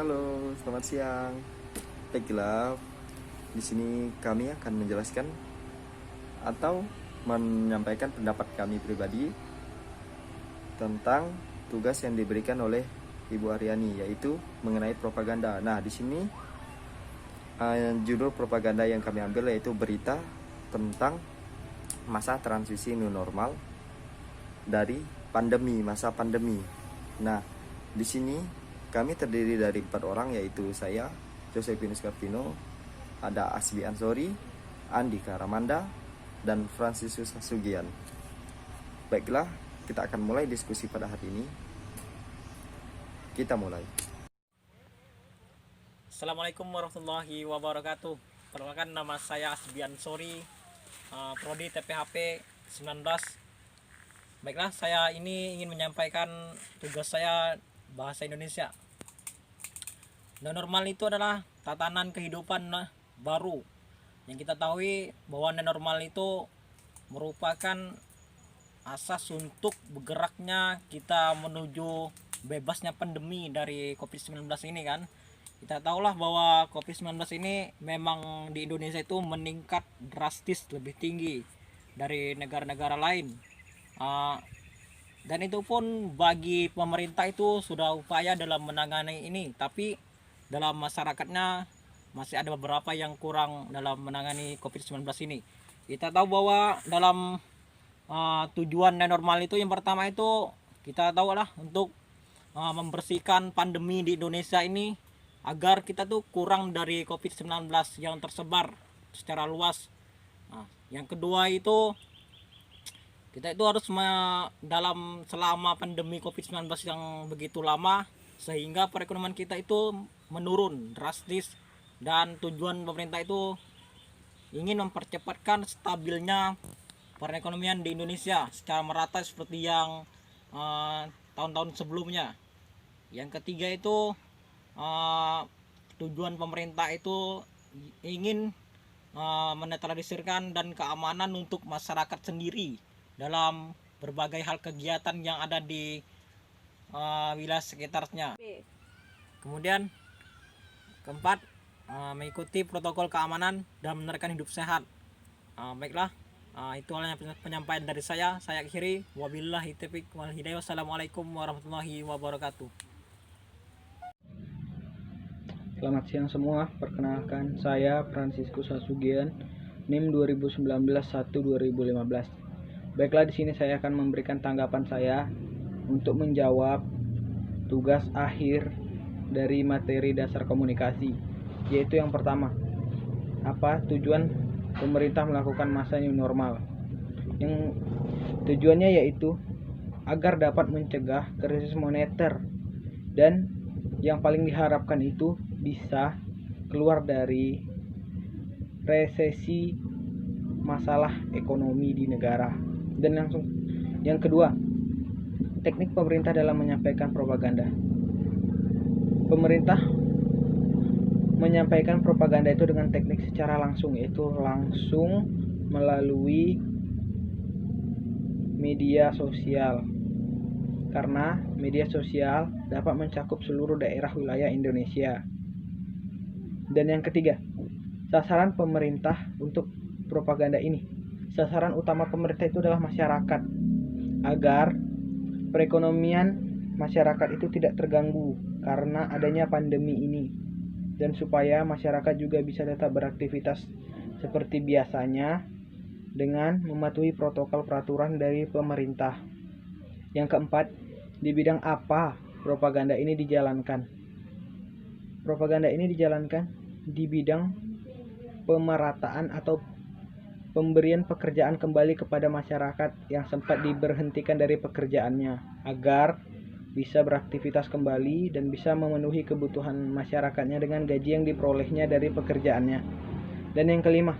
Halo, selamat siang. Baiklah, di sini kami akan menjelaskan atau menyampaikan pendapat kami pribadi tentang tugas yang diberikan oleh Ibu Aryani, yaitu mengenai propaganda. Nah, di sini judul propaganda yang kami ambil yaitu berita tentang masa transisi new normal dari masa pandemi. Nah, di sini kami terdiri dari 4 orang, yaitu saya, Josephine Scarpino, ada Asbi Ansori, Andika Ramanda, dan Francisus Sugian. Baiklah, kita akan mulai diskusi pada hari ini. Kita mulai. Assalamualaikum warahmatullahi wabarakatuh. Perkenalkan, nama saya Asbi Ansori, Prodi TPHP 19. Baiklah, saya ini ingin menyampaikan tugas saya bahasa Indonesia. New normal itu adalah tatanan kehidupan baru. Yang kita tahu bahwa new normal itu merupakan asas untuk bergeraknya kita menuju bebasnya pandemi dari COVID-19 ini kan. Kita tahulah bahwa COVID-19 ini memang di Indonesia itu meningkat drastis lebih tinggi dari negara-negara lain. Dan itu pun bagi pemerintah itu sudah upaya dalam menangani ini, tapi dalam masyarakatnya masih ada beberapa yang kurang dalam menangani COVID-19 ini. Kita tahu bahwa dalam tujuan new normal itu yang pertama itu kita tahu lah untuk membersihkan pandemi di Indonesia ini agar kita tuh kurang dari COVID-19 yang tersebar secara luas. Nah, yang kedua itu kita itu harus dalam selama pandemi COVID-19 yang begitu lama sehingga perekonomian kita itu menurun drastis, dan tujuan pemerintah itu ingin mempercepatkan stabilnya perekonomian di Indonesia secara merata seperti yang tahun-tahun sebelumnya. Yang ketiga itu tujuan pemerintah itu ingin menetralisirkan dan keamanan untuk masyarakat sendiri dalam berbagai hal kegiatan yang ada di wilayah sekitarnya. Kemudian keempat, mengikuti protokol keamanan dan menerapkan hidup sehat. Baiklah, itu hanya penyampaian dari saya. Saya akhiri, wabillahi taufiq wal hidayah. Wassalamualaikum warahmatullahi wabarakatuh. Selamat siang semua, perkenalkan saya Franciscus Sugian, NIM 2019-1-2015. Baiklah, di sini saya akan memberikan tanggapan saya untuk menjawab tugas akhir dari materi dasar komunikasi, yaitu yang pertama, apa tujuan pemerintah melakukan masa new normal. Yang tujuannya yaitu agar dapat mencegah krisis moneter, dan yang paling diharapkan itu bisa keluar dari resesi masalah ekonomi di negara. Dan langsung yang kedua, teknik pemerintah dalam menyampaikan propaganda. Pemerintah menyampaikan propaganda itu dengan teknik secara langsung, yaitu langsung melalui media sosial, karena media sosial dapat mencakup seluruh daerah wilayah Indonesia. Dan yang ketiga, sasaran pemerintah untuk propaganda ini. Sasaran utama pemerintah itu adalah masyarakat, agar perekonomian masyarakat itu tidak terganggu karena adanya pandemi ini, dan supaya masyarakat juga bisa tetap beraktivitas seperti biasanya dengan mematuhi protokol peraturan dari pemerintah. Yang keempat, di bidang apa propaganda ini dijalankan? Propaganda ini dijalankan di bidang pemerataan atau pemberian pekerjaan kembali kepada masyarakat yang sempat diberhentikan dari pekerjaannya, agar bisa beraktivitas kembali dan bisa memenuhi kebutuhan masyarakatnya dengan gaji yang diperolehnya dari pekerjaannya. Dan yang kelima,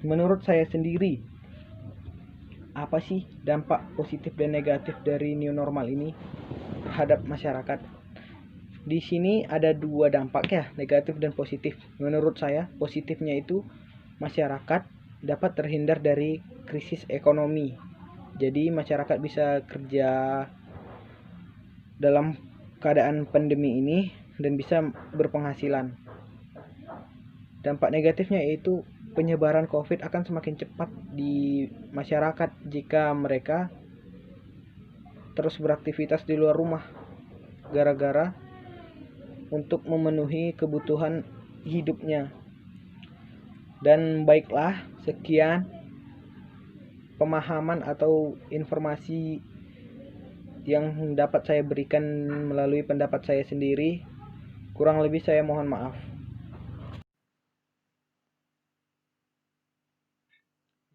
menurut saya sendiri, apa sih dampak positif dan negatif dari new normal ini terhadap masyarakat? Di sini ada dua dampak ya, negatif dan positif. Menurut saya, positifnya itu masyarakat dapat terhindar dari krisis ekonomi. Jadi masyarakat bisa kerja dalam keadaan pandemi ini dan bisa berpenghasilan. Dampak negatifnya yaitu penyebaran COVID akan semakin cepat di masyarakat jika mereka terus beraktivitas di luar rumah gara-gara untuk memenuhi kebutuhan hidupnya. Dan baiklah, sekian pemahaman atau informasi yang dapat saya berikan melalui pendapat saya sendiri. Kurang lebih saya mohon maaf.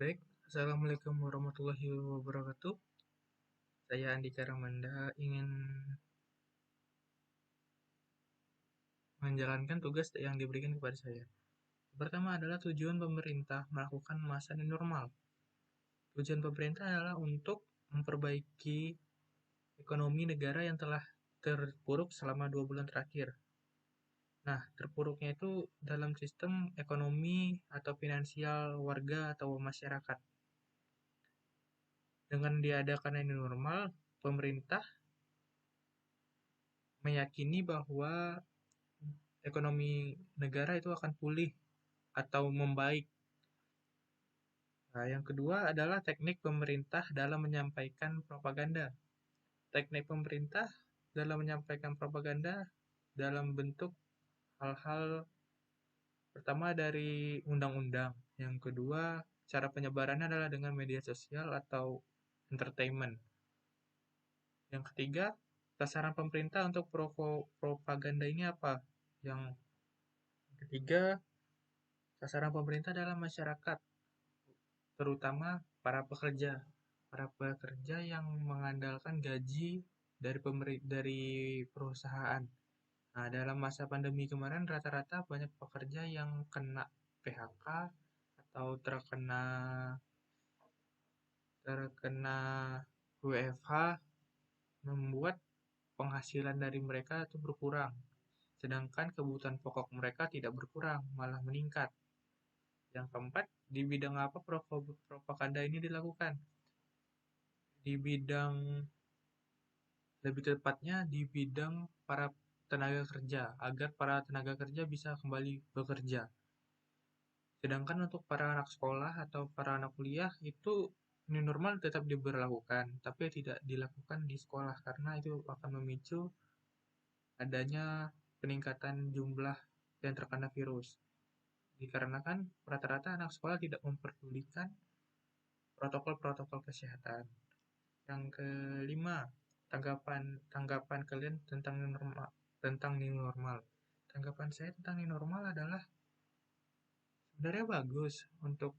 Baik, Assalamualaikum warahmatullahi wabarakatuh. Saya Andika Ramanda ingin menjalankan tugas yang diberikan kepada saya. Pertama adalah tujuan pemerintah melakukan masa new normal. Tujuan pemerintah adalah untuk memperbaiki ekonomi negara yang telah terpuruk selama 2 bulan terakhir. Nah, terpuruknya itu dalam sistem ekonomi atau finansial warga atau masyarakat. Dengan diadakannya new normal, pemerintah meyakini bahwa ekonomi negara itu akan pulih atau membaik. Nah, yang kedua adalah teknik pemerintah dalam menyampaikan propaganda. Teknik pemerintah dalam menyampaikan propaganda dalam bentuk hal-hal pertama dari undang-undang. Yang kedua, cara penyebarannya adalah dengan media sosial atau entertainment. Yang ketiga, sasaran pemerintah untuk propaganda ini apa? Yang ketiga, sasaran pemerintah adalah masyarakat, terutama para pekerja. Para pekerja yang mengandalkan gaji dari perusahaan. Nah, dalam masa pandemi kemarin rata-rata banyak pekerja yang kena PHK atau terkena WFH, membuat penghasilan dari mereka itu berkurang. Sedangkan kebutuhan pokok mereka tidak berkurang, malah meningkat. Yang keempat, di bidang apa propaganda ini dilakukan? Di bidang, lebih tepatnya di bidang para tenaga kerja, agar para tenaga kerja bisa kembali bekerja. Sedangkan untuk para anak sekolah atau para anak kuliah itu new normal tetap diberlakukan, tapi tidak dilakukan di sekolah karena itu akan memicu adanya peningkatan jumlah yang terkena virus. Dikarenakan rata-rata anak sekolah tidak memperdulikan protokol-protokol kesehatan. Yang kelima, tanggapan kalian tentang new normal. Tanggapan saya tentang new normal adalah sebenarnya bagus untuk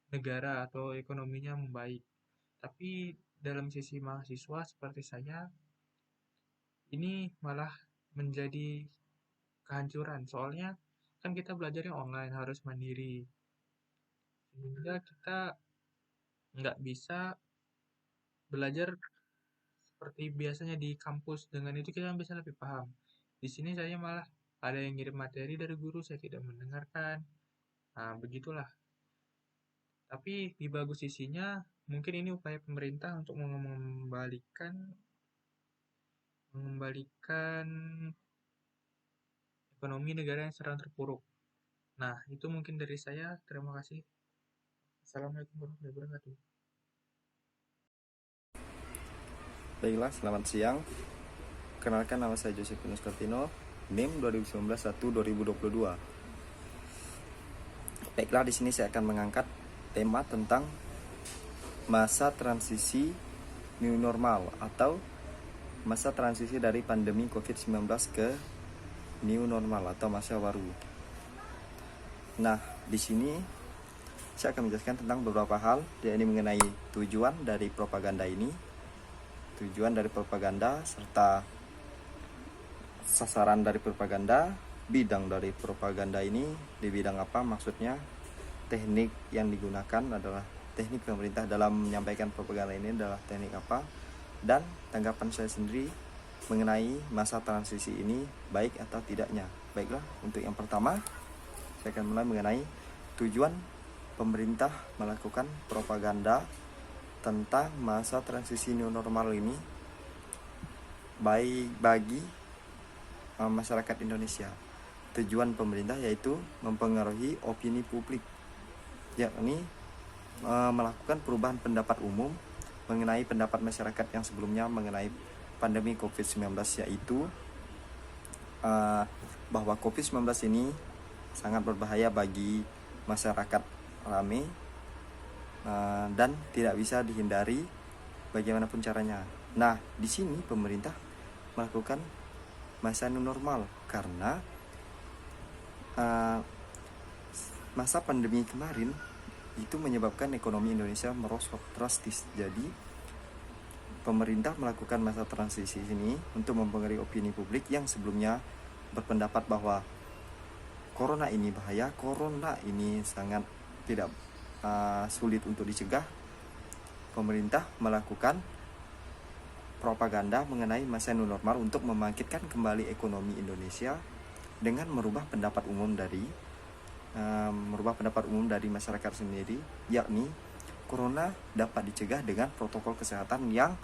negara atau ekonominya membaik. Tapi dalam sisi mahasiswa seperti saya, ini malah menjadi kehancuran. Soalnya kan kita belajarnya online, harus mandiri. Sehingga kita nggak bisa belajar seperti biasanya di kampus. Dengan itu kita bisa lebih paham. Di sini saya malah ada yang ngirim materi dari guru, saya tidak mendengarkan. Nah, begitulah. Tapi di bagus sisinya, mungkin ini upaya pemerintah untuk mengembalikan ekonomi negara yang sedang terpuruk. Nah, itu mungkin dari saya. Terima kasih. Assalamualaikum warahmatullahi wabarakatuh. Baiklah, selamat siang. Kenalkan, nama saya Josephus Kartino, NIM 2019-1-2022. Baiklah, di sini saya akan mengangkat tema tentang masa transisi new normal atau masa transisi dari pandemi COVID-19 ke new normal atau masa baru. Nah, di sini saya akan menjelaskan tentang beberapa hal, yakni mengenai tujuan dari propaganda ini, serta sasaran dari propaganda, bidang dari propaganda ini, di bidang apa maksudnya, teknik yang digunakan adalah teknik pemerintah dalam menyampaikan propaganda ini adalah teknik apa, dan tanggapan saya sendiri mengenai masa transisi ini baik atau tidaknya. Baiklah, untuk yang pertama saya akan mulai mengenai tujuan pemerintah melakukan propaganda tentang masa transisi new normal ini. baik bagi masyarakat Indonesia. Tujuan pemerintah yaitu mempengaruhi opini publik, yakni melakukan perubahan pendapat umum mengenai pendapat masyarakat yang sebelumnya mengenai pandemi COVID-19, yaitu bahwa COVID-19 ini sangat berbahaya bagi masyarakat rame dan tidak bisa dihindari bagaimanapun caranya. Nah, di sini pemerintah melakukan masa new normal karena masa pandemi kemarin itu menyebabkan ekonomi Indonesia merosot drastis. Jadi pemerintah melakukan masa transisi ini untuk mempengaruhi opini publik yang sebelumnya berpendapat bahwa corona ini bahaya, corona ini sangat tidak sulit untuk dicegah. Pemerintah melakukan propaganda mengenai masa new normal untuk membangkitkan kembali ekonomi Indonesia dengan merubah pendapat umum dari masyarakat sendiri, yakni corona dapat dicegah dengan protokol kesehatan yang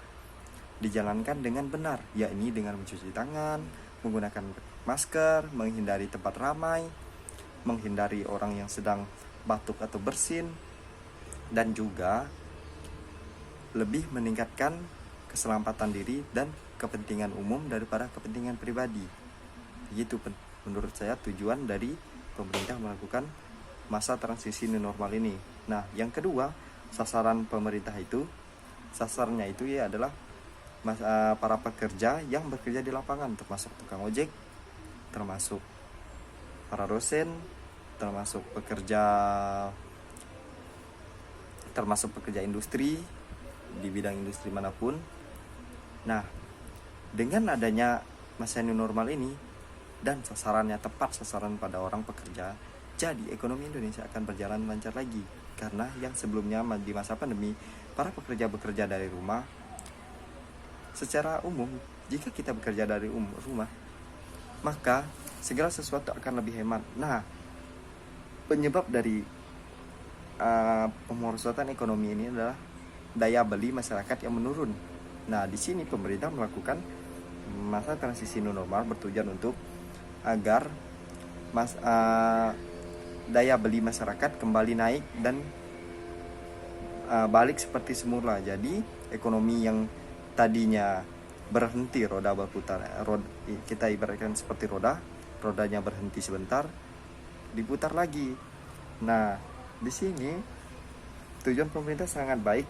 dijalankan dengan benar, yakni dengan mencuci tangan, menggunakan masker, menghindari tempat ramai, menghindari orang yang sedang batuk atau bersin, dan juga lebih meningkatkan keselamatan diri dan kepentingan umum daripada kepentingan pribadi. Itu menurut saya tujuan dari pemerintah melakukan masa transisi new normal ini. Nah, yang kedua, sasarannya itu ya adalah para pekerja yang bekerja di lapangan, termasuk tukang ojek, termasuk para dosen, termasuk pekerja industri di bidang industri manapun. Nah, dengan adanya masa new normal ini dan sasarannya tepat sasaran pada orang pekerja, jadi ekonomi Indonesia akan berjalan lancar lagi. Karena yang sebelumnya di masa pandemi para pekerja bekerja dari rumah. Secara umum, jika kita bekerja dari rumah, maka segala sesuatu akan lebih hemat. Nah, penyebab dari pemerosotan ekonomi ini adalah daya beli masyarakat yang menurun. Nah, di sini pemerintah melakukan masa transisi new normal bertujuan untuk agar daya beli masyarakat kembali naik dan balik seperti semula. Jadi ekonomi yang tadinya berhenti roda berputar, kita ibaratkan seperti rodanya berhenti sebentar, diputar lagi. Nah, di sini tujuan pemerintah sangat baik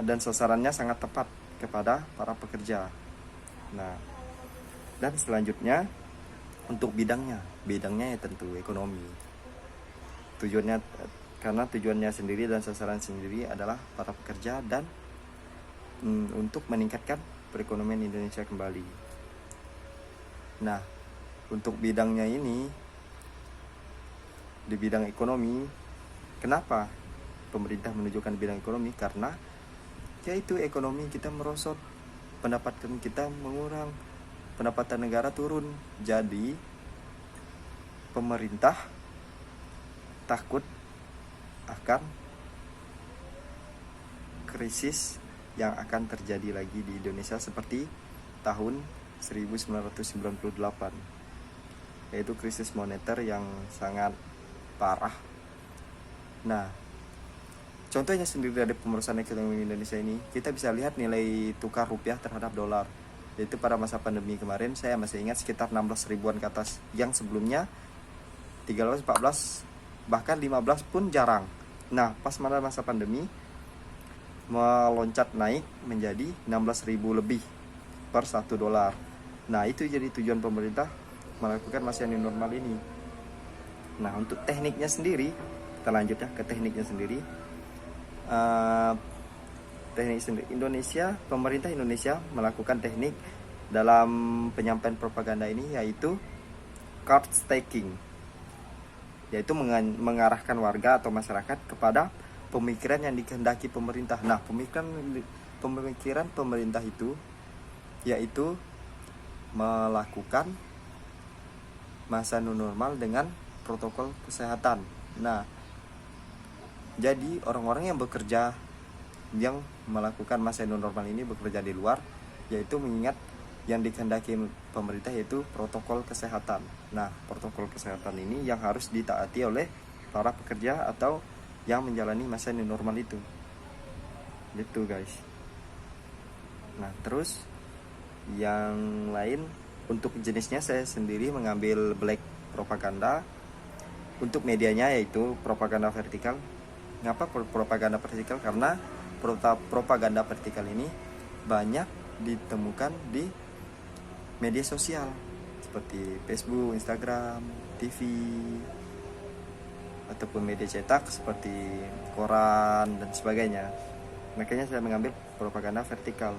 dan sasarannya sangat tepat kepada para pekerja. Nah, dan selanjutnya untuk bidangnya ya tentu ekonomi. Karena tujuannya sendiri dan sasaran sendiri adalah para pekerja dan untuk meningkatkan perekonomian Indonesia kembali. Nah, untuk bidangnya ini, di bidang ekonomi, kenapa pemerintah menunjukkan bidang ekonomi? Karena yaitu ekonomi kita merosot, pendapatan kita mengurang, pendapatan negara turun. Jadi pemerintah takut akan krisis yang akan terjadi lagi di Indonesia seperti tahun 1998, yaitu krisis moneter yang sangat parah. Nah, contohnya sendiri dari pemerosotan ekonomi Indonesia ini, kita bisa lihat nilai tukar rupiah terhadap dolar. Yaitu pada masa pandemi kemarin, saya masih ingat sekitar 16 ribuan ke atas. Yang sebelumnya 13, 14, bahkan 15 pun jarang. Nah, pas masa pandemi meloncat naik menjadi 16.000 lebih per 1 dolar. Nah, itu jadi tujuan pemerintah melakukan masa new normal ini. Nah, untuk tekniknya sendiri, kita lanjut ya ke tekniknya sendiri. Pemerintah Indonesia melakukan teknik dalam penyampaian propaganda ini, yaitu card staking, yaitu mengarahkan warga atau masyarakat kepada pemikiran yang dikehendaki pemerintah. Nah, pemikiran pemerintah itu yaitu melakukan masa new normal dengan protokol kesehatan. Nah, jadi orang-orang yang bekerja yang melakukan masa new normal ini bekerja di luar, yaitu mengingat yang dikehendaki pemerintah, yaitu protokol kesehatan. Nah, protokol kesehatan ini yang harus ditaati oleh para pekerja atau yang menjalani masa new normal itu. Gitu guys. Nah, terus yang lain untuk jenisnya saya sendiri mengambil black propaganda. Untuk medianya yaitu propaganda vertikal. Ngapa propaganda vertikal? Karena propaganda vertikal ini banyak ditemukan di media sosial seperti Facebook, Instagram, TV, ataupun media cetak seperti koran dan sebagainya. Makanya saya mengambil propaganda vertikal.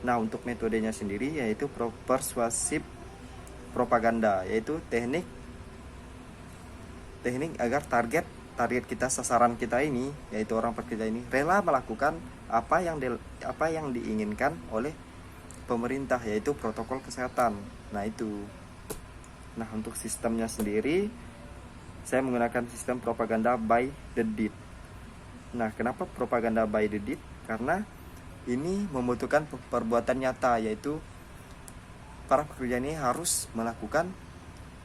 Nah, untuk metodenya sendiri yaitu persuasif propaganda, yaitu teknik agar target kita, sasaran kita ini, yaitu orang pekerja ini rela melakukan apa yang diinginkan oleh pemerintah, yaitu protokol kesehatan. Nah, itu. Nah, untuk sistemnya sendiri saya menggunakan sistem propaganda by the deed. Nah, kenapa propaganda by the deed? Karena ini membutuhkan perbuatan nyata, yaitu para pekerja ini harus melakukan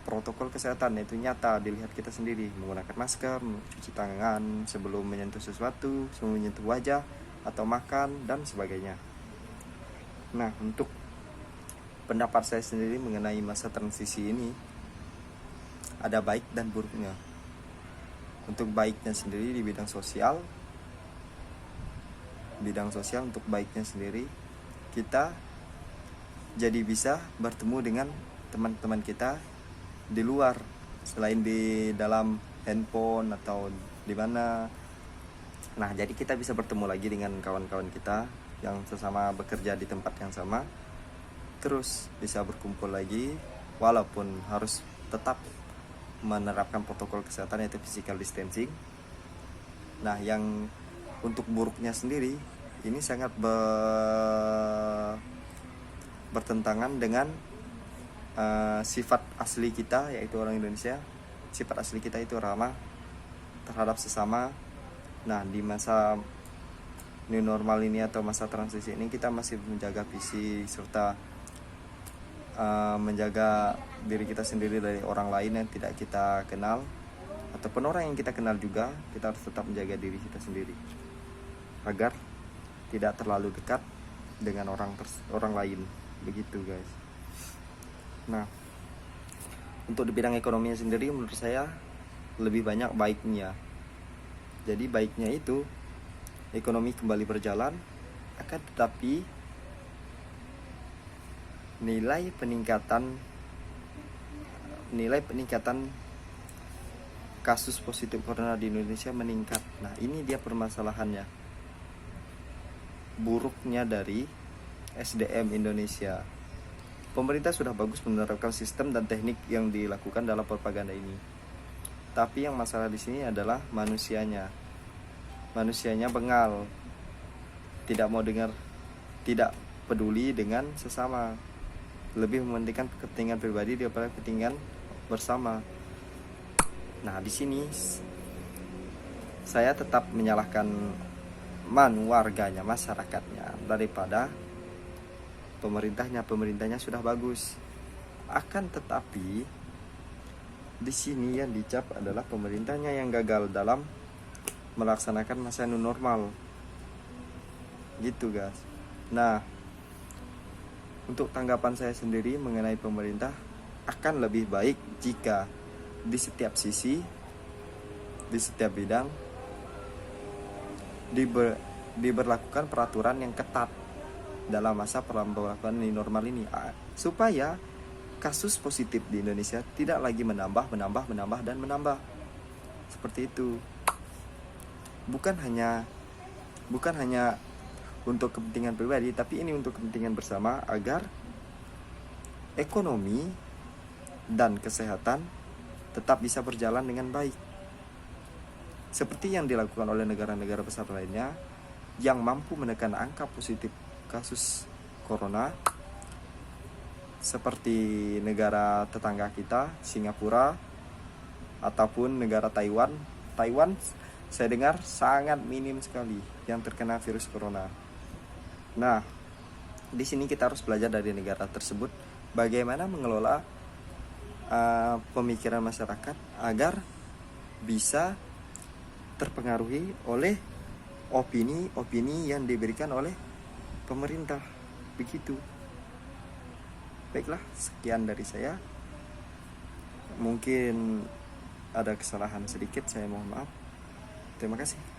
protokol kesehatan, yaitu nyata, dilihat kita sendiri, menggunakan masker, mencuci tangan sebelum menyentuh sesuatu, sebelum menyentuh wajah atau makan dan sebagainya. Nah, untuk pendapat saya sendiri mengenai masa transisi ini ada baik dan buruknya. Untuk baiknya sendiri di bidang sosial untuk baiknya sendiri, kita jadi bisa bertemu dengan teman-teman kita di luar, selain di dalam handphone atau di mana. Nah, jadi kita bisa bertemu lagi dengan kawan-kawan kita yang sesama bekerja di tempat yang sama, terus bisa berkumpul lagi walaupun harus tetap menerapkan protokol kesehatan, yaitu physical distancing. Nah, yang untuk buruknya sendiri ini sangat bertentangan dengan sifat asli kita, yaitu orang Indonesia. Sifat asli kita itu ramah terhadap sesama. Nah, di masa new normal ini atau masa transisi ini kita masih menjaga visi serta menjaga diri kita sendiri dari orang lain yang tidak kita kenal, ataupun orang yang kita kenal juga. Kita harus tetap menjaga diri kita sendiri agar tidak terlalu dekat dengan orang lain. Begitu guys. Nah, untuk di bidang ekonominya sendiri menurut saya lebih banyak baiknya. Jadi baiknya itu ekonomi kembali berjalan, akan tetapi nilai peningkatan kasus positif corona di Indonesia meningkat. Nah, ini dia permasalahannya. Buruknya dari SDM Indonesia. Pemerintah sudah bagus menerapkan sistem dan teknik yang dilakukan dalam propaganda ini. Tapi yang masalah di sini adalah manusianya. Manusianya bengal. Tidak mau dengar, tidak peduli dengan sesama. Lebih mementingkan kepentingan pribadi daripada kepentingan bersama. Nah, di sini saya tetap menyalahkan warganya, masyarakatnya daripada pemerintahnya sudah bagus. Akan tetapi di sini yang dicap adalah pemerintahnya yang gagal dalam melaksanakan masa new normal. Gitu guys. Nah, untuk tanggapan saya sendiri mengenai pemerintah, akan lebih baik jika di setiap sisi, di setiap bidang diberlakukan peraturan yang ketat dalam masa pemberlakuan new normal ini, supaya kasus positif di Indonesia tidak lagi menambah seperti itu. Bukan hanya untuk kepentingan pribadi, tapi ini untuk kepentingan bersama agar ekonomi dan kesehatan tetap bisa berjalan dengan baik, seperti yang dilakukan oleh negara-negara besar lainnya yang mampu menekan angka positif kasus corona, seperti negara tetangga kita Singapura ataupun negara Taiwan. Saya dengar sangat minim sekali yang terkena virus corona. Nah, Di sini kita harus belajar dari negara tersebut bagaimana mengelola pemikiran masyarakat agar bisa terpengaruhi oleh opini-opini yang diberikan oleh pemerintah. Begitu. Baiklah, sekian dari saya. Mungkin ada kesalahan sedikit, saya mohon maaf. Terima kasih.